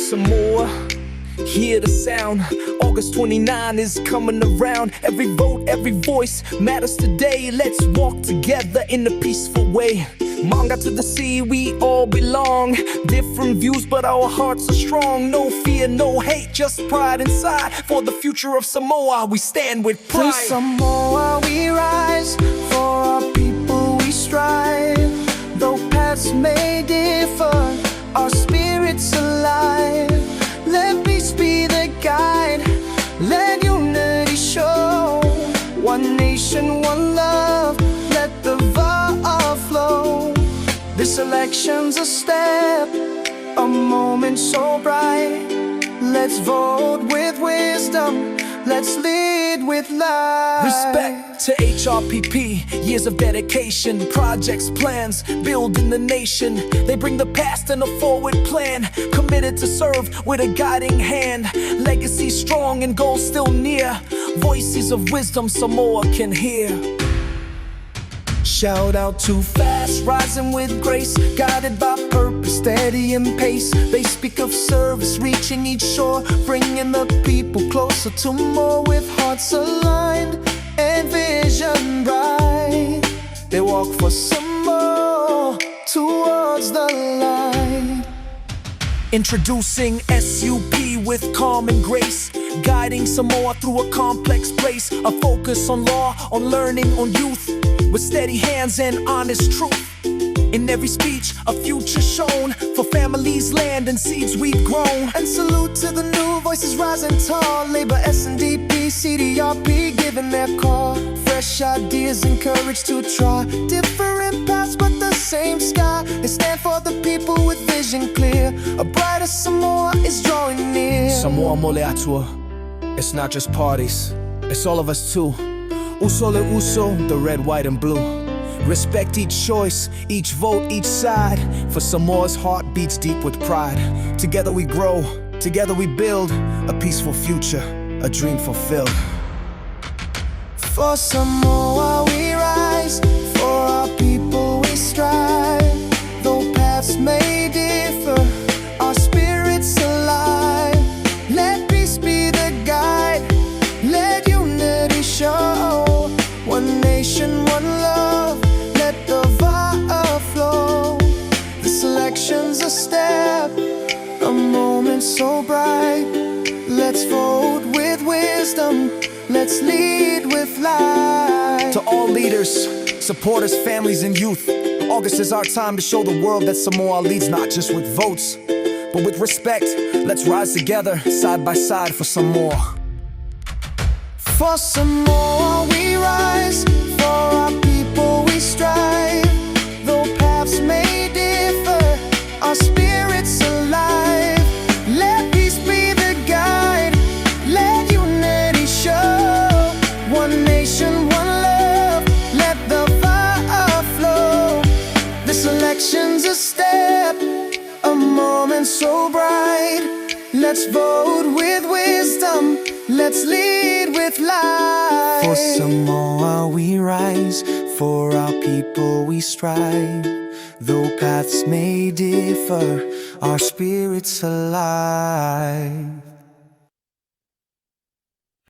Samoa, hear the sound. August 29 is coming around. Every vote, every voice matters today. Let's walk together in a peaceful way. Manga to the sea, we all belong. Different views, but our hearts are strong. No fear, no hate, just pride inside. For the future of Samoa, we stand with pride. To Samoa we rise, for our people we strive. Though paths may differ, our spirit's alive. Let peace be the guide, let unity show. One nation, one love, let the va flow. This election's a step, a moment so bright. Let's vote with wisdom, let's lead with light. Respect to HRPP, years of dedication, projects, plans, building the nation. They bring the past and a forward plan, committed to serve with a guiding hand. Legacy strong and goals still near, voices of wisdom Samoa can hear. Shout out to fast, rising with grace, guided by purpose, steady in pace. They speak of service, reaching each shore, bringing the people closer to more, with hearts aligned and vision bright. They walk for some more towards the light. Introducing s.u.p with calm and grace, guiding Samoa through a complex place. A focus on law, on learning, on youth, with steady hands and honest truth. In every speech, a future shown for families, land, and seeds we've grown. And salute to the new voices rising tall. Labor, S.u.p, HRPP giving their call. Fresh ideas and courage to try different paths but the same sky. They stand for the people with vision clear. A brighter Samoa is drawing near. Samoa mole atua, it's not just parties, it's all of us too. Uso le uso, the red, white, and blue. Respect each choice, each vote, each side. For Samoa's heart beats deep with pride. Together we grow, together we build a peaceful future, a dream fulfilled. For Samoa we rise, for our people we strive. Though paths may differ, our spirit's alive. Let peace be the guide, let unity show. One nation, one love, let the va flow. This election's a step, a moment so bright. Let's vote with wisdom, let's lead with light. To all leaders, supporters, families, and youth, August is our time to show the world that Samoa leads not just with votes, but with respect. Let's rise together, side by side for Samoa. For Samoa we rise, for our people we strive. Though paths may differ, our spirit's alive. Let peace be the guide, let unity show. One nation, one love, let the fire flow. This election's a step, a moment so bright. Let's vote with wisdom, let's lead with light. For Samoa we rise, for our people we strive. Though paths may differ, our spirit's alive.